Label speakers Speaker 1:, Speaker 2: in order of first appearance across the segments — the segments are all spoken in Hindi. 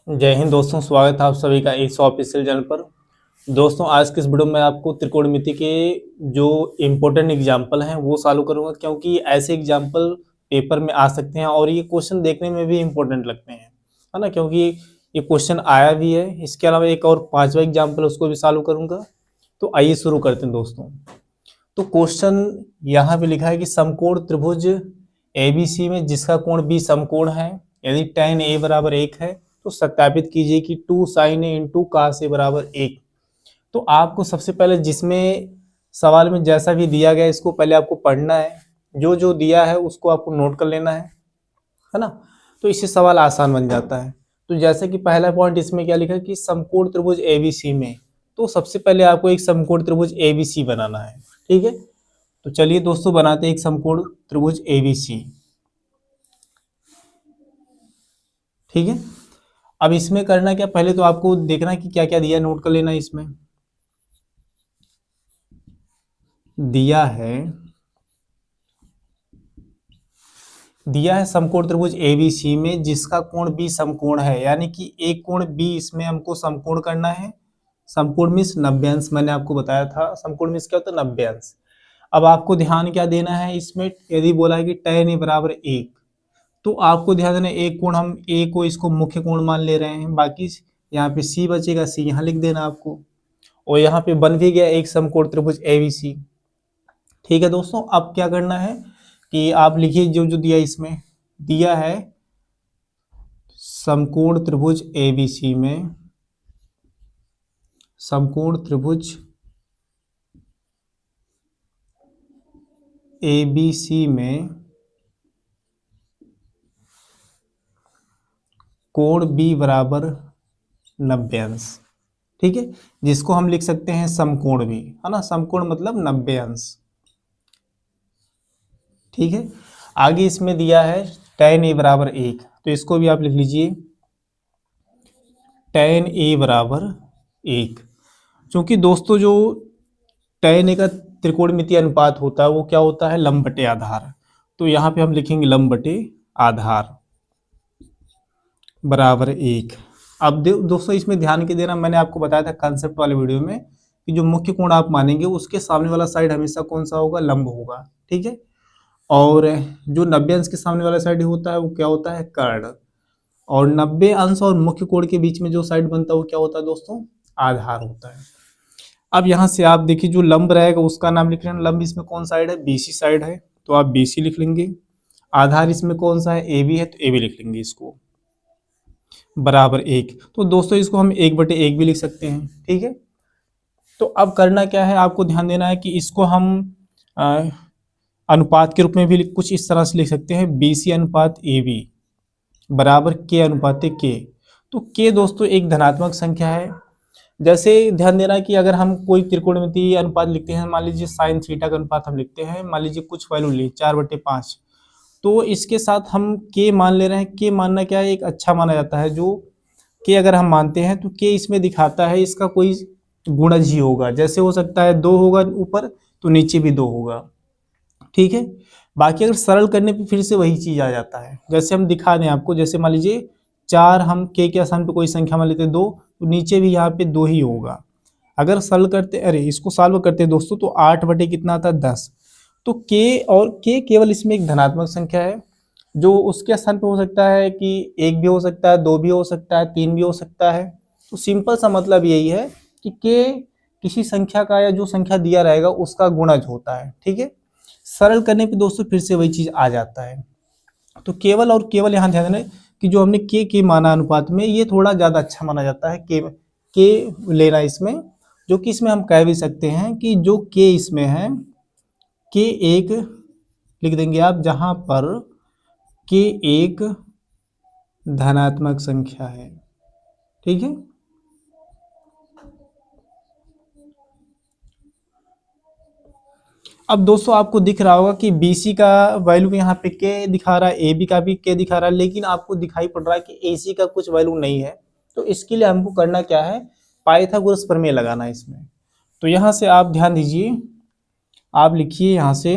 Speaker 1: जय हिंद दोस्तों, स्वागत है आप सभी का इस ऑफिशियल चैनल पर। दोस्तों, आज के इस वीडियो में आपको त्रिकोणमिति के जो इम्पोर्टेंट एग्जाम्पल हैं वो सॉल्व करूंगा, क्योंकि ऐसे एग्जाम्पल पेपर में आ सकते हैं और ये क्वेश्चन देखने में भी इम्पोर्टेंट लगते हैं, है ना। क्योंकि ये क्वेश्चन आया भी है। इसके अलावा एक और पांचवा एग्जाम्पल उसको भी सॉल्व करूंगा। तो आइए शुरू करते हैं दोस्तों। तो क्वेश्चन यहाँ पे लिखा है कि समकोण त्रिभुज ABC में जिसका कोण B समकोण है, यदि tan A बराबर 1 है तो सत्यापित कीजिए कि 2 sin A into cos A बराबर 1। तो आपको सबसे पहले जिसमें सवाल में जैसा भी दिया गया इसको पहले आपको पढ़ना है, जो जो दिया है उसको आपको नोट कर लेना है ना। तो इससे सवाल आसान बन जाता है। तो जैसे कि पहला पॉइंट इसमें क्या लिखा है कि समकोण त्रिभुज ABC में, तो सबसे पहले आपको एक समकोण त्रिभुज ABC बनाना है, ठीक है। तो चलिए दोस्तों बनाते हैं एक समकोण त्रिभुज ABC, ठीक है। अब इसमें करना क्या, पहले तो आपको देखना कि क्या क्या दिया, नोट कर लेना। इसमें दिया है समकोण त्रिभुज ABC में जिसका कोण B समकोण है, यानी कि एक कोण B इसमें हमको समकोण करना है। समकोण मीन्स 90 अंश, मैंने आपको बताया था समकोण मीन्स क्या होता है, 90 अंश। अब आपको ध्यान क्या देना है इसमें, यदि बोला है कि tan A बराबर 1, तो आपको ध्यान देना एक कोण, हम A को इसको मुख्य कोण मान ले रहे हैं, बाकी यहाँ पे C बचेगा, C यहाँ लिख देना आपको। और यहाँ पे बन भी गया एक समकोण त्रिभुज ABC, ठीक है दोस्तों। अब क्या करना है कि आप लिखिए जो जो दिया, इसमें दिया है समकोण त्रिभुज ABC में, समकोण त्रिभुज ABC में कोण B बराबर 90 अंश, ठीक है, जिसको हम लिख सकते हैं समकोण भी, है ना। समकोण मतलब 90 अंश, ठीक है। आगे इसमें दिया है tan A बराबर 1, तो इसको भी आप लिख लीजिए tan A बराबर 1। क्योंकि दोस्तों जो tan A का त्रिकोणमितीय अनुपात होता है वो क्या होता है, लंब बटे आधार। तो यहाँ पे हम लिखेंगे लंब बटे आधार बराबर 1। अब दोस्तों इसमें ध्यान के देना, मैंने आपको बताया था कंसेप्ट वाले वीडियो में कि जो मुख्य कोण आप मानेंगे उसके सामने वाला साइड हमेशा कौन सा होगा, लंब होगा, ठीक है। और जो 90 अंश के सामने वाला साइड होता है वो क्या होता है, कर्ण। और 90 अंश और मुख्य कोण के बीच में जो साइड बनता है वो क्या होता है दोस्तों, आधार होता है। अब यहाँ से आप देखिए जो लंब रहेगा उसका नाम लिख लेना। लंब इसमें कौन साइड है, BC साइड है, तो आप BC लिख लेंगे। आधार इसमें कौन सा है, AB है, तो AB लिख लेंगे इसको, बराबर 1। तो दोस्तों इसको हम 1/1 भी लिख सकते हैं, ठीक है। तो अब करना क्या है, आपको ध्यान देना है कि इसको हम अनुपात के रूप में भी कुछ इस तरह से लिख सकते हैं, BC अनुपात AB बराबर K अनुपात K। तो K दोस्तों एक धनात्मक संख्या है। जैसे ध्यान देना कि अगर हम कोई त्रिकोणमितीय अनुपात लिखते हैं, मान लीजिए साइन थीटा का अनुपात हम लिखते हैं, मान लीजिए कुछ वैल्यू ली 4/5, तो इसके साथ हम K मान ले रहे हैं। K मानना क्या है, एक अच्छा माना जाता है। जो K अगर हम मानते हैं तो K इसमें दिखाता है इसका कोई गुणज ही होगा। जैसे हो सकता है 2 होगा ऊपर तो नीचे भी 2 होगा, ठीक है। बाकी अगर सरल करने पे फिर से वही चीज आ जाता है। जैसे हम दिखा दें आपको, जैसे मान लीजिए 4, हम K के स्थान पे कोई संख्या मान लेते हैं 2, तो नीचे भी यहाँ पे 2 ही होगा। अगर सरल करते, अरे इसको सॉल्व करते हैं दोस्तों, तो 8 बटे कितना आता है, 10। तो K, और K केवल इसमें एक धनात्मक संख्या है। जो उसके स्थान पे हो सकता है कि 1 भी हो सकता है, 2 भी हो सकता है, 3 भी हो सकता है। तो सिंपल सा मतलब यही है कि K किसी संख्या का या जो संख्या दिया रहेगा उसका गुणज होता है, ठीक है। सरल करने पे दोस्तों फिर से वही चीज आ जाता है। तो केवल और केवल यहाँ ध्यान देना कि जो हमने के माना अनुपात में, ये थोड़ा ज्यादा अच्छा माना जाता है के लेना इसमें। जो कि इसमें हम कह भी सकते हैं कि जो के इसमें है, के एक लिख देंगे आप, जहां पर के एक धनात्मक संख्या है, ठीक है। अब दोस्तों आपको दिख रहा होगा कि BC का वैल्यू यहाँ पे K दिखा रहा है, AB का भी K दिखा रहा है, लेकिन आपको दिखाई पड़ रहा है कि AC का कुछ वैल्यू नहीं है। तो इसके लिए हमको करना क्या है, पाइथागोरस प्रमेय लगाना है इसमें। तो यहाँ से आप ध्यान दीजिए, आप लिखिए यहाँ से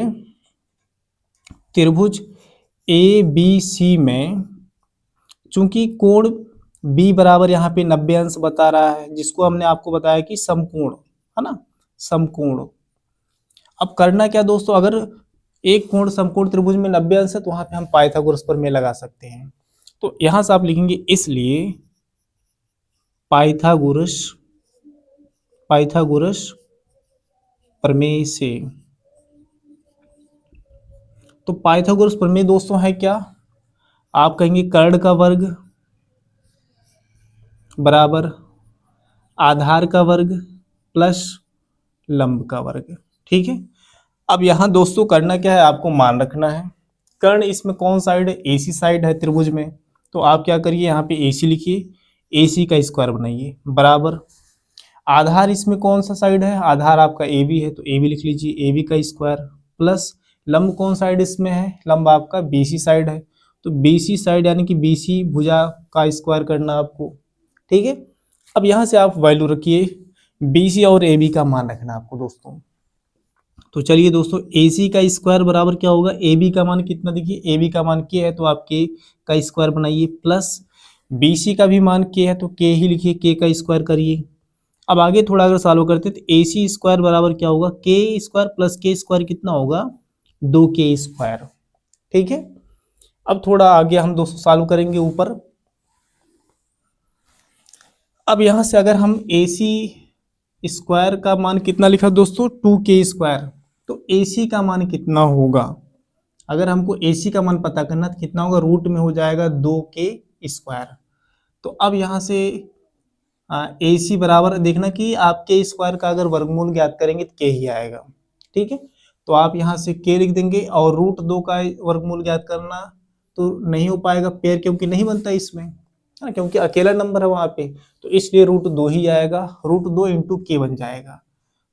Speaker 1: त्रिभुज ABC में, चूंकि कोण बी बराबर यहाँ पे 90 अंश बता रहा है, जिसको हमने आपको बताया कि समकोण, है ना, समकोण। अब करना क्या दोस्तों, अगर एक कोण समकोण त्रिभुज में 90 अंश है तो वहां पे हम पाइथागोरस प्रमेय लगा सकते हैं। तो यहां से आप लिखेंगे इसलिए पाइथागोरस पाइथागोरस प्रमेय से। तो पाइथागोरस प्रमेय दोस्तों है क्या, आप कहेंगे कर्ण का वर्ग बराबर आधार का वर्ग प्लस लंब का वर्ग। ठीक है, अब यहां दोस्तों करना क्या है, आपको मान रखना है। कर्ण इसमें कौन साइड है, एसी साइड है त्रिभुज में, तो आप क्या करिए यहाँ पे एसी लिखिए, एसी का स्क्वायर बनाइए बराबर आधार इसमें कौन सा साइड है, आधार आपका ए बी है तो ए बी लिख लीजिए, ए बी का स्क्वायर प्लस लंब कौन साइड इसमें है, लंब आपका बी सी साइड है, तो बी सी साइड यानी कि बी सी भुजा का स्क्वायर करना आपको। ठीक है, अब यहाँ से आप वैल्यू रखिए, बी सी और ए बी का मान रखना आपको दोस्तों। तो चलिए दोस्तों, ए सी का स्क्वायर बराबर क्या होगा, ए बी का मान कितना, देखिए ए बी का मान के है तो आप के का स्क्वायर बनाइए प्लस बी सी का भी मान के है तो के ही लिखिए, के का स्क्वायर करिए। अब आगे थोड़ा अगर सॉल्व करते तो ए सी स्क्वायर बराबर क्या होगा, के स्क्वायर प्लस के स्क्वायर कितना होगा, 2 के स्क्वायर। ठीक है, अब थोड़ा आगे हम दोस्तों सॉल्व करेंगे ऊपर। अब यहां से अगर हम ए सी स्क्वायर का मान कितना लिखा दोस्तों, 2 के स्क्वायर, तो ए सी का मान कितना होगा, अगर हमको ए सी का मान पता करना तो कितना होगा, रूट में हो जाएगा 2 के स्क्वायर। तो अब यहाँ से ए सी बराबर देखना कि आपके स्क्वायर का अगर वर्गमूल ज्ञात करेंगे तो के ही आएगा। ठीक है, तो आप यहाँ से के लिख देंगे और रूट 2 का वर्गमूल ज्ञात करना तो नहीं हो पाएगा पेयर, क्योंकि नहीं बनता इसमें, है ना, क्योंकि अकेला नंबर है वहाँ पे, तो इसलिए रूट 2 ही आएगा, रूट 2 इंटू के बन जाएगा।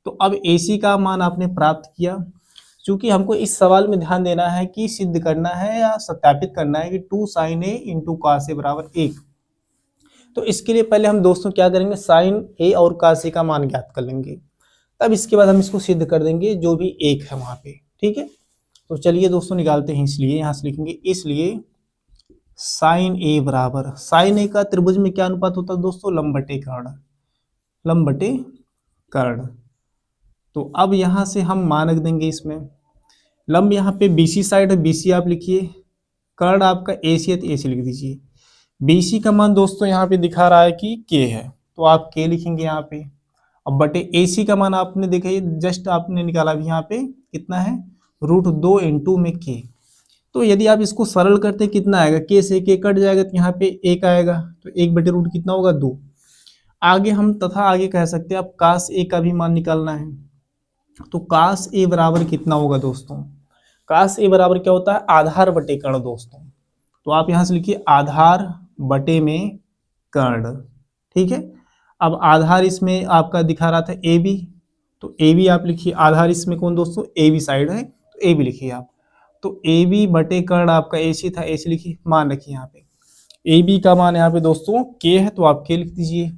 Speaker 1: तो अब ए सी का मान आपने प्राप्त किया। चूंकि हमको इस सवाल में ध्यान देना है कि सिद्ध करना है या सत्यापित करना है कि 2 sign A into cos A बराबर 1, तो इसके लिए पहले हम दोस्तों क्या करेंगे, साइन ए और कॉस ए का मान ज्ञात कर लेंगे, तब इसके बाद हम इसको सिद्ध कर देंगे जो भी एक है वहां पे। ठीक है, तो चलिए दोस्तों निकालते हैं। इसलिए यहां से लिखेंगे, इसलिए साइन ए बराबर, साइन ए का त्रिभुज में क्या अनुपात होता है दोस्तों, लंब बटे कर्ण, लंब बटे कर्ण। तो अब यहां से हम मान रख देंगे इसमें, लंब यहाँ पे बीसी साइड है, बीसी आप लिखिए, कर्ण आपका एसी है तो एसी लिख दीजिए। बीसी का मान दोस्तों यहाँ पे दिखा रहा है कि के है, तो आप के लिखेंगे यहाँ पे। अब बटे एसी का मान आपने देखा, ये जस्ट आपने निकाला भी यहाँ पे कितना है, रूट 2 इंटू में के। तो यदि आप इसको सरल करते कितना आएगा, के से के कट जाएगा तो यहाँ पे 1 आएगा, तो 1/रूट कितना होगा, 2। आगे हम तथा आगे कह सकते हैं, अब कास ए का भी मान निकालना है, तो कास ए बराबर कितना होगा दोस्तों, कास ए बराबर क्या होता है, आधार बटे कर्ण दोस्तों। तो आप यहां से लिखिए आधार बटे में कर्ण। ठीक है, अब आधार इसमें आपका दिखा रहा था ए बी, तो ए बी आप लिखिए, आधार इसमें कौन दोस्तों, ए बी साइड है तो ए बी लिखिए आप। तो ए बी बटे कर्ण आपका ए सी था, ए सी लिखिए, मान रखिए यहाँ पे ए बी का मान यहाँ पे दोस्तों के है तो आप के लिख दीजिए।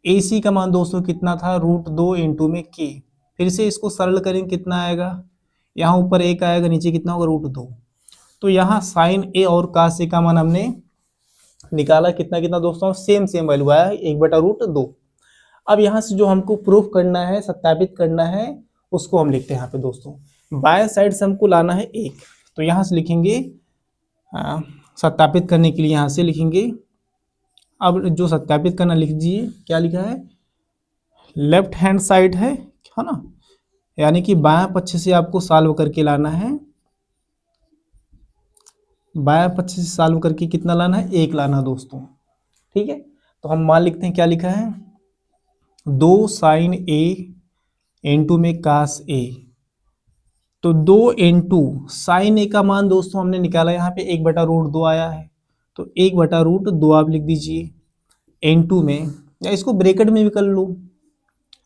Speaker 1: ए सी का मान दोस्तों कितना था, रूट 2 इंटू में के। फिर से इसको सरल करेंगे कितना आएगा, यहाँ ऊपर 1 आएगा, नीचे कितना होगा, रूट 2। तो यहाँ साइन ए और कास ए का मान हमने निकाला, कितना कितना दोस्तों, सेम सेम वैल्यू आया, 1/√2। अब यहाँ से जो हमको प्रूफ करना है, सत्यापित करना है, उसको हम लिखते हैं यहाँ पे दोस्तों, बाएं साइड से हमको लाना है 1, तो यहाँ से लिखेंगे सत्यापित करने के लिए यहाँ से लिखेंगे, अब जो सत्यापित करना लिख दीजिए, क्या लिखा है, लेफ्ट हैंड साइड है ना, यानी कि बाएं पक्ष से आपको सॉल्व करके लाना है, बाएं पक्ष से सॉल्व करके कितना लाना है, 1 लाना दोस्तों। ठीक है, तो हम मान लिखते हैं, क्या लिखा है, 2 साइन ए इंटू में कास ए, तो 2 इंटू साइन ए का मान दोस्तों हमने निकाला, यहाँ पे 1/√2 आया है, तो 1/√2 आप लिख दीजिए, इंटू में, या इसको ब्रैकेट में भी कर लो,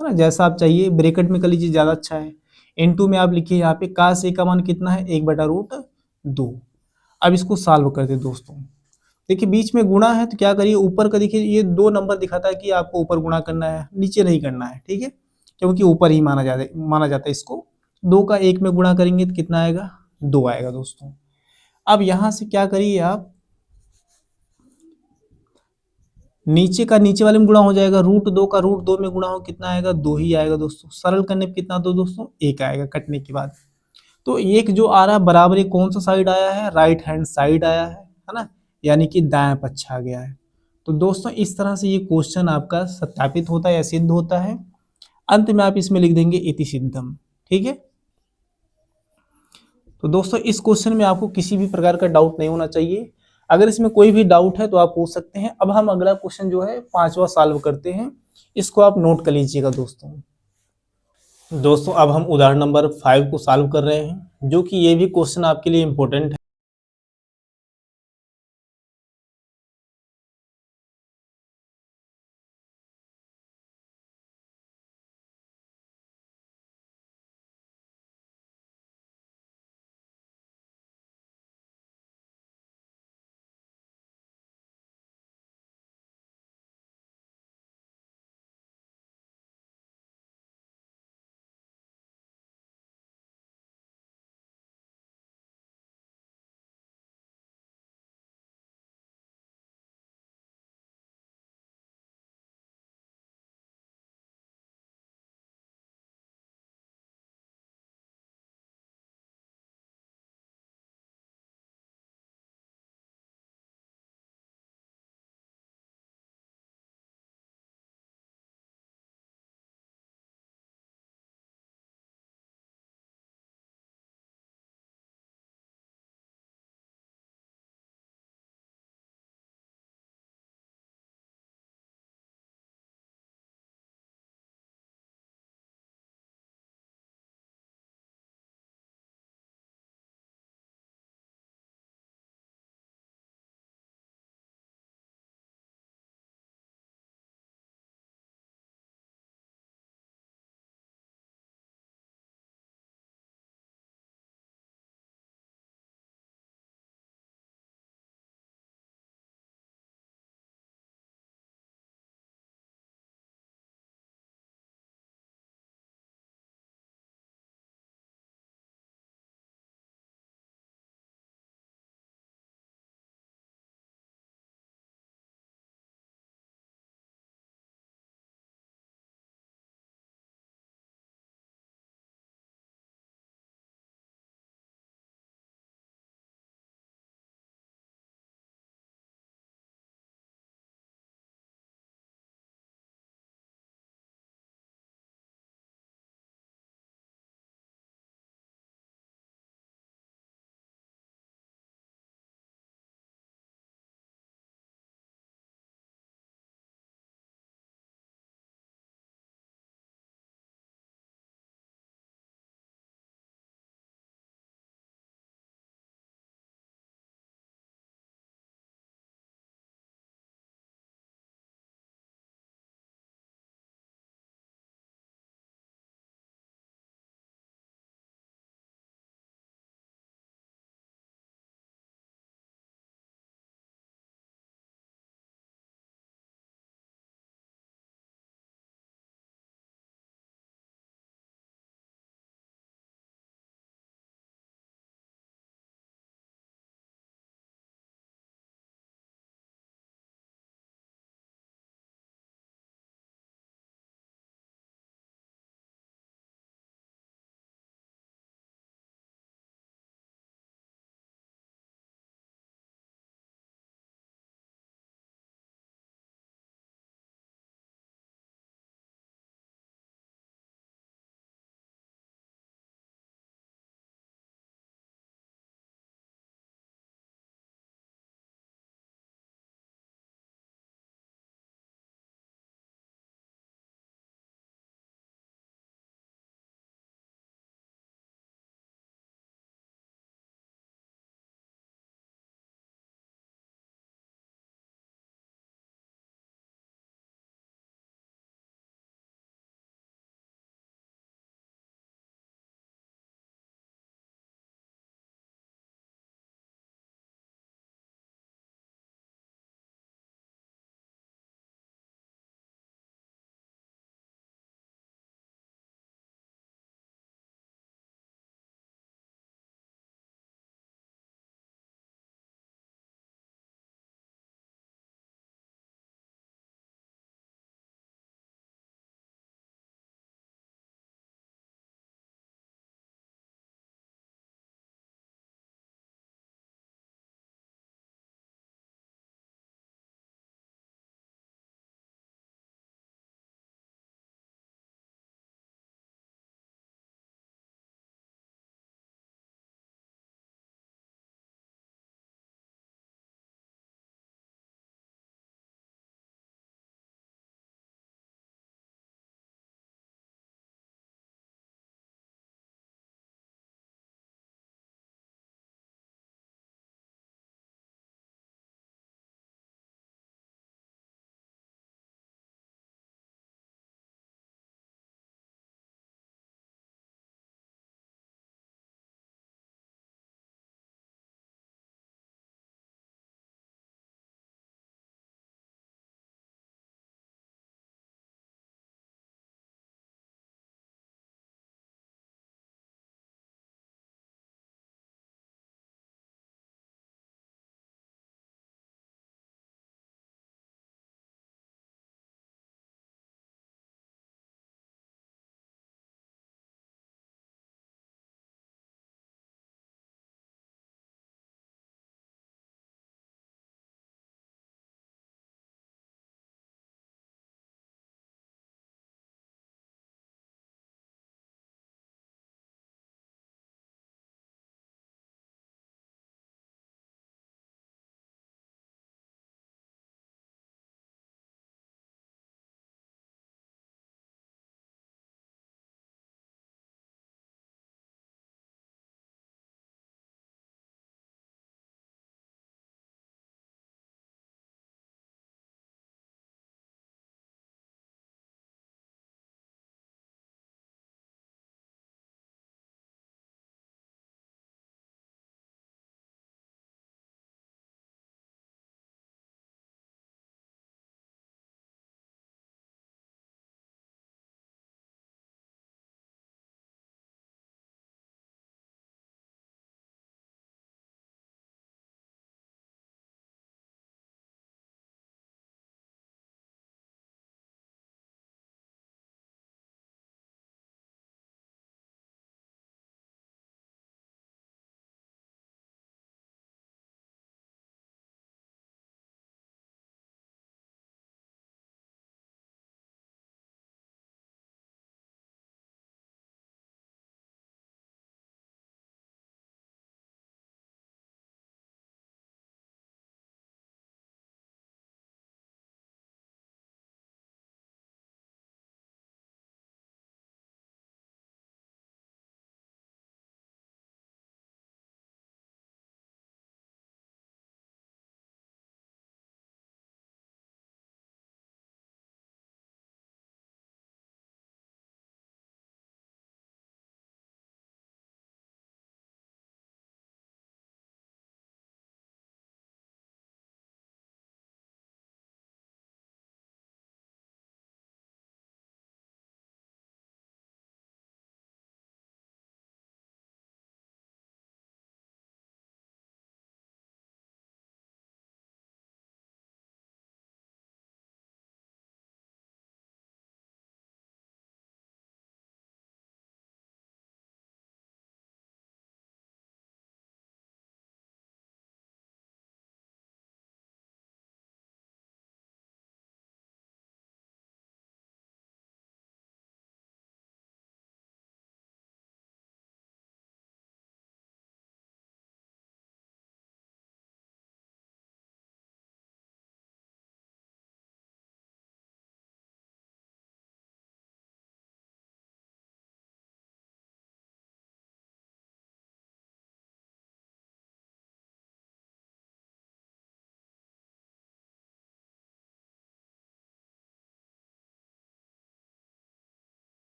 Speaker 1: है ना, जैसा आप चाहिए, ब्रैकेट में कर लीजिए ज़्यादा अच्छा है। इंटू में आप लिखिए यहाँ पे कास ए का मान कितना है, 1/√2। अब इसको सॉल्व कर दे दोस्तों, देखिए बीच में गुणा है तो क्या करिए, ऊपर का देखिए ये 2 नंबर दिखाता है कि आपको ऊपर गुणा करना है, नीचे नहीं करना है। ठीक है, क्योंकि ऊपर ही माना जाता है इसको। 2 का 1 में गुणा करेंगे तो कितना आएगा, 2 आएगा दोस्तों। अब यहाँ से क्या करिए आप, नीचे का नीचे वाले में गुणा हो जाएगा, √2 का √2 में गुणा हो कितना आएगा, 2 ही आएगा दोस्तों। सरल करने पे कितना दो दोस्तों, 1 आएगा कटने के बाद। तो एक जो आ रहा है बराबर, ये कौन सा साइड आया है, राइट हैंड साइड आया है ना, यानी कि दाएं पक्ष आ गया है। तो दोस्तों इस तरह से ये क्वेश्चन आपका सत्यापित होता है या सिद्ध होता है। अंत में आप इसमें लिख देंगे इति सिद्धम, ठीक है। तो दोस्तों इस क्वेश्चन में आपको किसी भी प्रकार का डाउट नहीं होना चाहिए। अगर इसमें कोई भी डाउट है तो आप पूछ सकते हैं। अब हम अगला क्वेश्चन जो है 5वां सॉल्व करते हैं, इसको आप नोट कर लीजिएगा दोस्तों। दोस्तों अब हम उदाहरण नंबर 5 को सॉल्व कर रहे हैं, जो कि ये भी क्वेश्चन आपके लिए इंपॉर्टेंट है।